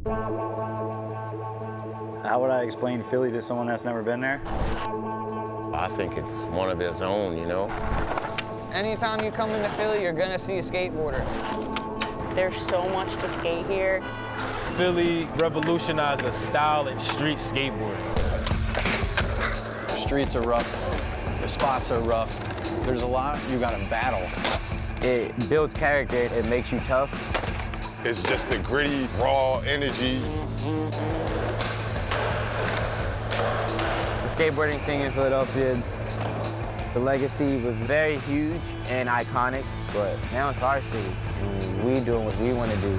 How would I explain Philly to someone that's never been there? I think it's one of its own, you know? Anytime you come into Philly, you're gonna see a skateboarder. There's so much to skate here. Philly revolutionized the style in street skateboarding. The streets are rough, the spots are rough. There's a lot you gotta battle. It builds character, it makes you tough. It's just the gritty, raw energy. The skateboarding scene in Philadelphia, the legacy was very huge and iconic, but now it's our city, and we doing what we want to do.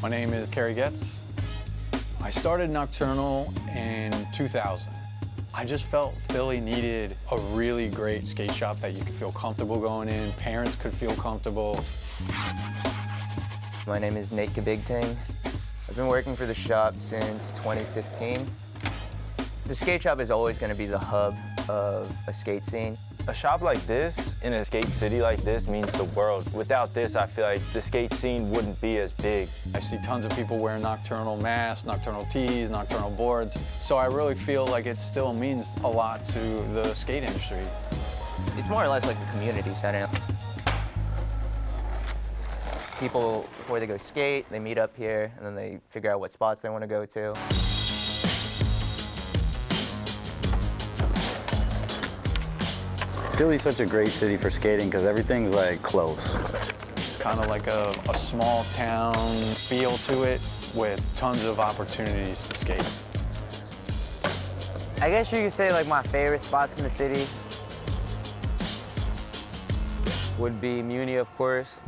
My name is Kerry Getz. I started Nocturnal in 2000. I just felt Philly needed a really great skate shop that you could feel comfortable going in, parents could feel comfortable. My name is Nate Kabigtang. I've been working for the shop since 2015. The skate shop is always going to be the hub of a skate scene. A shop like this, in a skate city like this, means the world. Without this, I feel like the skate scene wouldn't be as big. I see tons of people wearing Nocturnal masks, Nocturnal tees, Nocturnal boards. So I really feel like it still means a lot to the skate industry. It's more or less like a community center. People, before they go skate, they meet up here, and then they figure out what spots they want to go to. Philly's such a great city for skating because everything's like close. It's kind of like a small town feel to it with tons of opportunities to skate. I guess you could say like my favorite spots in the city would be Muni, of course.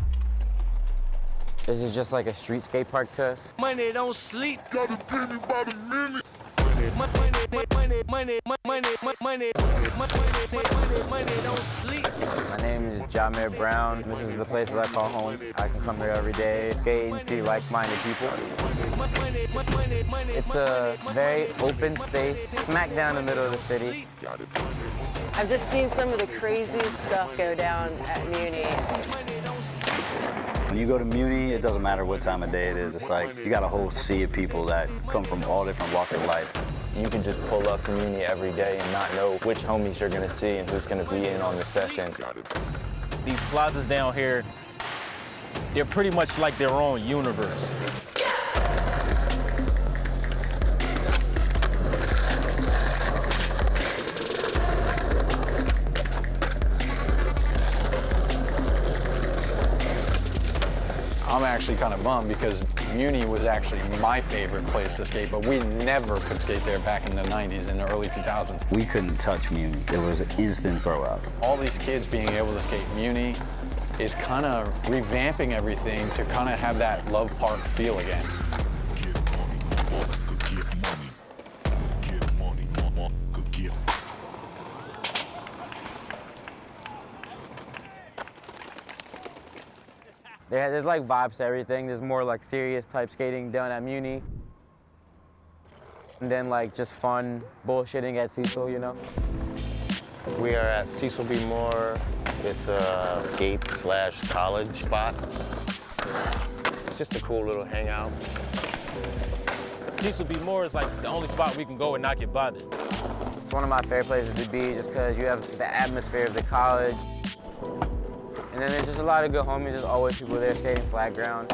This is just like a street skate park to us. Money don't sleep. Got a penny by the minute. Money don't sleep. My name is Jameer Brown. This is the place that I call home. I can come here every day, skate and see like-minded people. It's a very open space, smack down in the middle of the city. I've just seen some of the craziest stuff go down at Muni. When you go to Muni, it doesn't matter what time of day it is. It's like you got a whole sea of people that come from all different walks of life. You can just pull up to Muni every day and not know which homies you're gonna see and who's gonna be in on the session. These plazas down here, they're pretty much like their own universe. I'm actually kind of bummed because Muni was actually my favorite place to skate, but we never could skate there back in the 90s and the early 2000s. We couldn't touch Muni. It was an instant throw out. All these kids being able to skate Muni is kind of revamping everything to kind of have that Love Park feel again. There's like vibes to everything. There's more like serious type skating done at Muni. And then like just fun bullshitting at Cecil, you know? We are at Cecil B Moore. It's a skate/college spot. It's just a cool little hangout. Cecil B Moore is like the only spot we can go and not get bothered. It's one of my favorite places to be just because you have the atmosphere of the college. And then there's just a lot of good homies. There's always people there skating flat ground.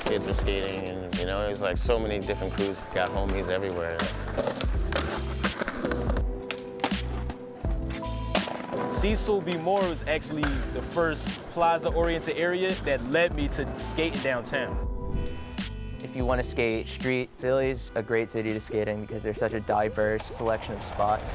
Kids are skating and, you know, there's like so many different crews. Got homies everywhere. Cecil B Moore was actually the first plaza-oriented area that led me to skating downtown. If you want to skate street, Philly's a great city to skate in because there's such a diverse selection of spots.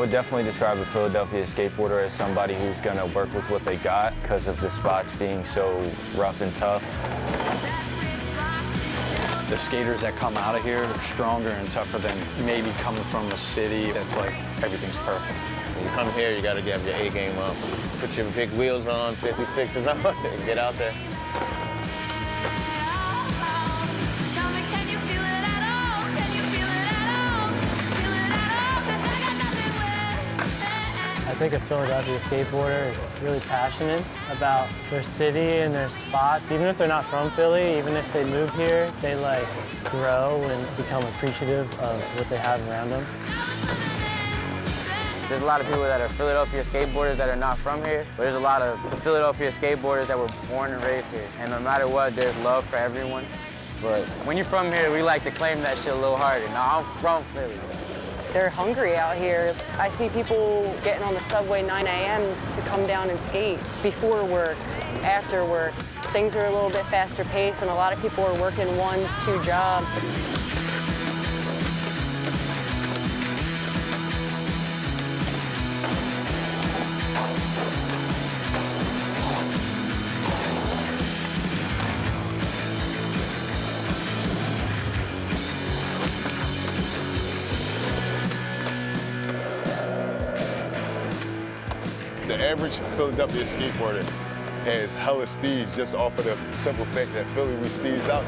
would definitely describe a Philadelphia skateboarder as somebody who's gonna work with what they got because of the spots being so rough and tough. The skaters that come out of here are stronger and tougher than maybe coming from a city that's like everything's perfect. When you come here, you gotta have your A game up. Put your big wheels on, 56s on, and get out there. I think a Philadelphia skateboarder is really passionate about their city and their spots. Even if they're not from Philly, even if they move here, they like grow and become appreciative of what they have around them. There's a lot of people that are Philadelphia skateboarders that are not from here, but there's a lot of Philadelphia skateboarders that were born and raised here. And no matter what, there's love for everyone. But when you're from here, we like to claim that shit a little harder. No, I'm from Philly. They're hungry out here. I see people getting on the subway 9 a.m. to come down and skate before work, after work. Things are a little bit faster paced, and a lot of people are working 1-2 jobs. The average Philadelphia skateboarder has hella steez just off of the simple fact that Philly, we steez out.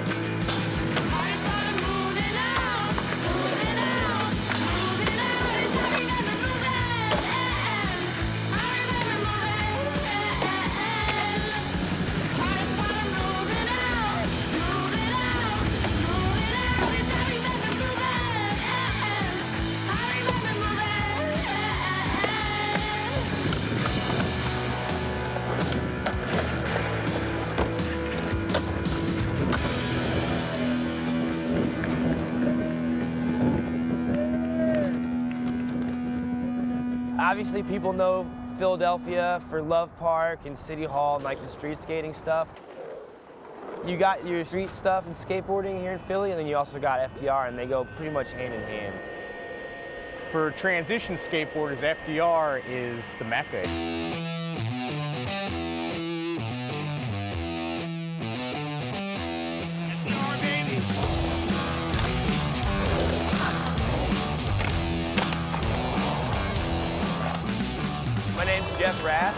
Obviously, people know Philadelphia for Love Park and City Hall and like the street skating stuff. You got your street stuff and skateboarding here in Philly, and then you also got FDR, and they go pretty much hand in hand. For transition skateboarders, FDR is the mecca. My name's Jeff Rath.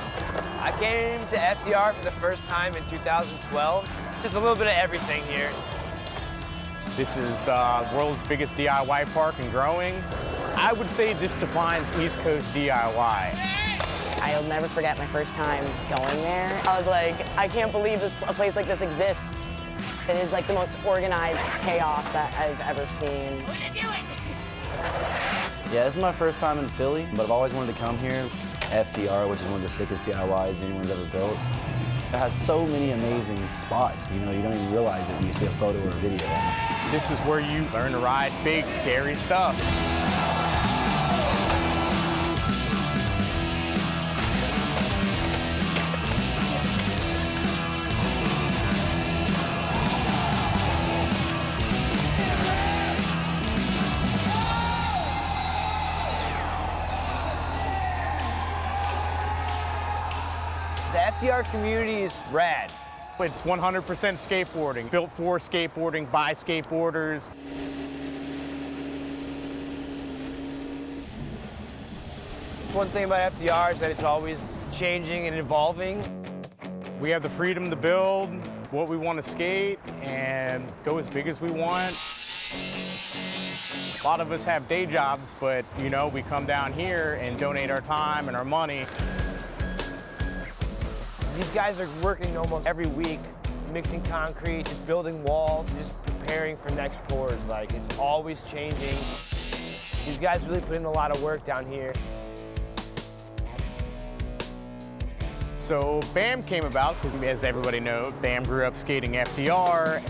I came to FDR for the first time in 2012. There's a little bit of everything here. This is the world's biggest DIY park and growing. I would say this defines East Coast DIY. I'll never forget my first time going there. I was like, I can't believe a place like this exists. It is like the most organized chaos that I've ever seen. Yeah, this is my first time in Philly, but I've always wanted to come here. FDR, which is one of the sickest DIYs anyone's ever built. It has so many amazing spots, you know, you don't even realize it when you see a photo or a video. This is where you learn to ride big, scary stuff. The FDR community is rad. It's 100% skateboarding, built for skateboarding, by skateboarders. One thing about FDR is that it's always changing and evolving. We have the freedom to build what we want to skate and go as big as we want. A lot of us have day jobs, but you know, we come down here and donate our time and our money. These guys are working almost every week, mixing concrete, just building walls, and just preparing for next pours. Like, it's always changing. These guys really put in a lot of work down here. So BAM came about because, as everybody knows, BAM grew up skating FDR.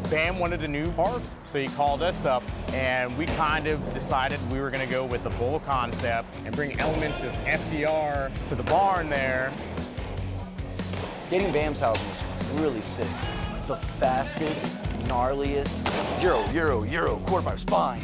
BAM wanted a new park, so he called us up, and we kind of decided we were going to go with the bowl concept and bring elements of FDR to the barn there. Skating BAM's house was really sick. The fastest, gnarliest, Euro, quarter pipe spine.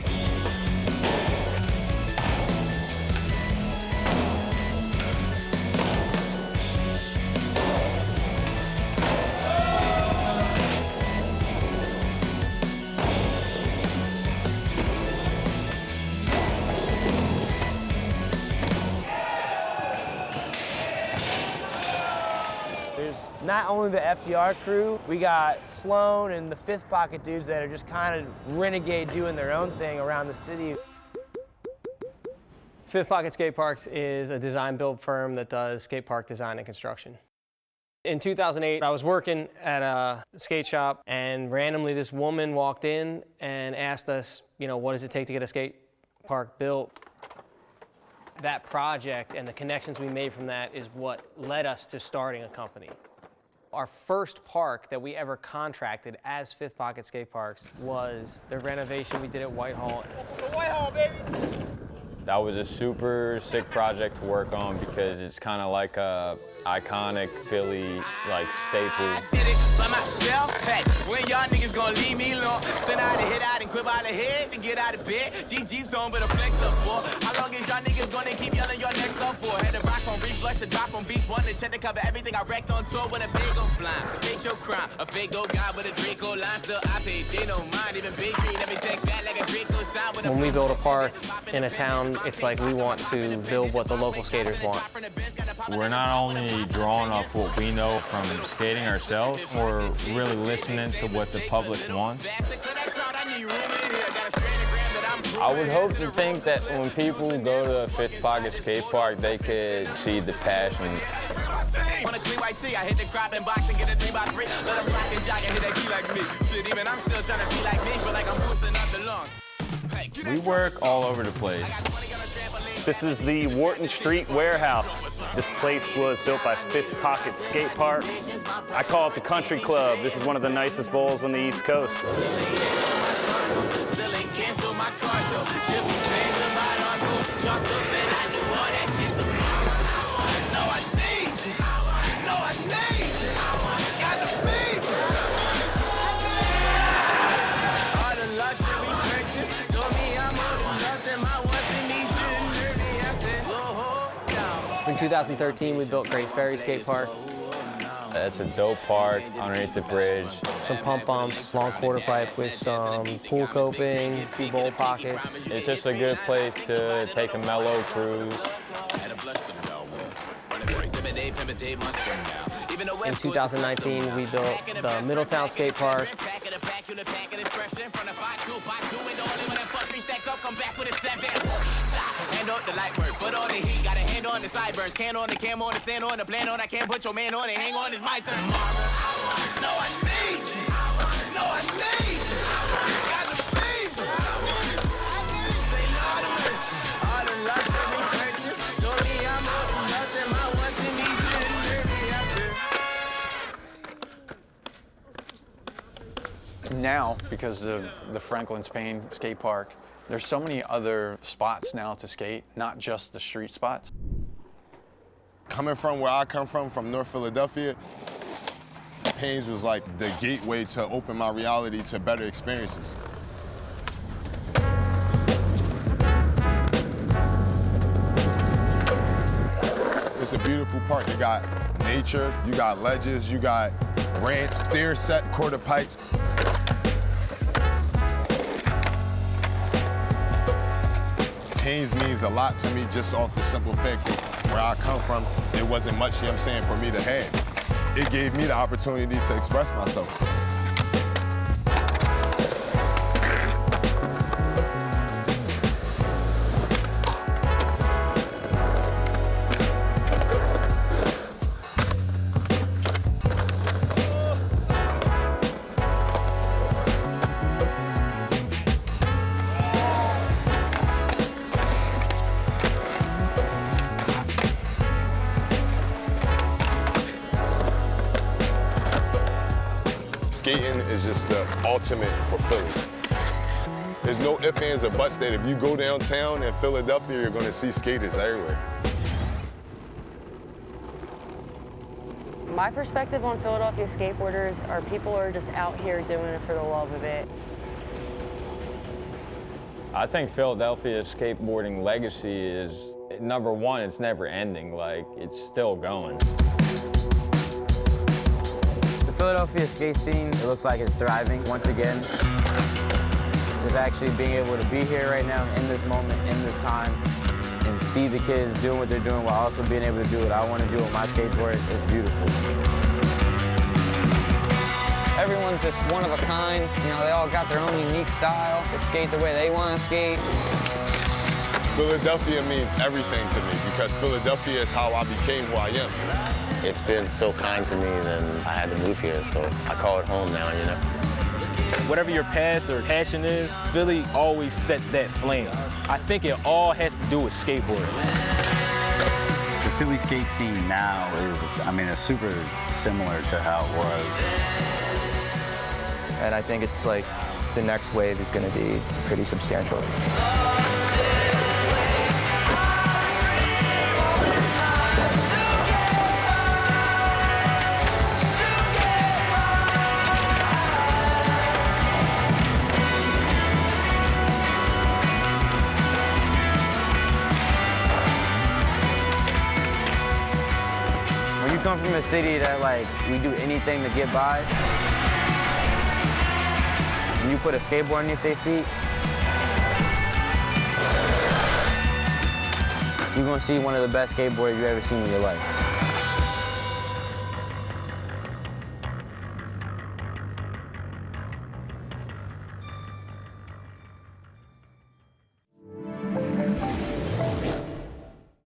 Not only the FDR crew, we got Sloan and the Fifth Pocket dudes that are just kind of renegade doing their own thing around the city. Fifth Pocket Skate Parks is a design-build firm that does skate park design and construction. In 2008, I was working at a skate shop, and randomly this woman walked in and asked us, you know, what does it take to get a skate park built? That project and the connections we made from that is what led us to starting a company. Our first park that we ever contracted as Fifth Pocket Skate Parks was the renovation we did at Whitehall. Whitehall, baby! That was a super sick project to work on because it's kind of like a iconic Philly like staple. I did it by myself. Hey, when y'all niggas gonna leave me alone? Send out a hit out and quit by the head to get out of bed. Jeep's on, but a flex up for. How long is y'all niggas gonna keep yelling your next up for? Had to rock on reflux, to drop on beats, one to check to cover everything. I wrecked on tour with a big old blind. State your crime, a fake old guy with a Draco line. Still I paid, they don't mind. Even Big Green, let me take that like a Draco sign with a. When we build a park in a town, it's like we want to build what the local skaters want. We're not only drawing off what we know from skating ourselves, we're really listening to what the public wants. I would hope to think that when people go to a Fifth Pocket Skate Park, they could see the passion. On a clean white tee, I hit the crop and box and get a 3x3. Let them rock and jog and hit that key like me. Shit, even I'm still trying to be like me, but like I'm boosting up the lungs. We work all over the place. This is the Wharton Street Warehouse. This place was built by Fifth Pocket Skate Parks. I call it the Country Club. This is one of the nicest bowls on the East Coast. In 2013, we built Grace Ferry Skate Park. That's a dope park underneath the bridge. Some pump bumps, long quarter pipe with some pool coping, a few bowl pockets. It's just a good place to take a mellow cruise. In 2019, we built the Middletown Skate Park. Hand on the light work, put on the heat, got a hand on the sideburns, can on the cam on the stand on the plan on, I can't put your man on it, hang on, it's my turn. No, I need you. No, I need you. Got the fever. Say Lord of mercy, all the luxury purchase, told me I'm more than nothing, my wants and needs shouldn't hurt me, I said. Now, because of the Franklin Spain skate park, there's so many other spots now to skate, not just the street spots. Coming from where I come from North Philadelphia, Payne's was like the gateway to open my reality to better experiences. It's a beautiful park. You got nature, you got ledges, you got ramps, stair set, quarter pipes. Payne's means a lot to me just off the simple fact that where I come from, there wasn't much, you know what I'm saying, for me to have. It gave me the opportunity to express myself. Skating is just the ultimate for Philly. There's no ifs, ands, or buts that if you go downtown in Philadelphia, you're gonna see skaters everywhere. My perspective on Philadelphia skateboarders are people are just out here doing it for the love of it. I think Philadelphia's skateboarding legacy is, number one, it's never ending. Like, it's still going. The Philadelphia skate scene, it looks like it's thriving once again. Just actually being able to be here right now in this moment, in this time, and see the kids doing what they're doing while also being able to do what I want to do with my skateboard is beautiful. everyone's just one of a kind. You know, they all got their own unique style. They skate the way they want to skate. Philadelphia means everything to me because Philadelphia is how I became who I am. It's been so kind to me, then I had to move here, so I call it home now, you know. Whatever your path or passion is, Philly always sets that flame. I think it all has to do with skateboarding. The Philly skate scene now is, I mean, it's super similar to how it was. And I think it's like the next wave is going to be pretty substantial. When you come from a city that like we do anything to get by, and you put a skateboard underneath their feet, you're gonna see one of the best skateboarders you've ever seen in your life.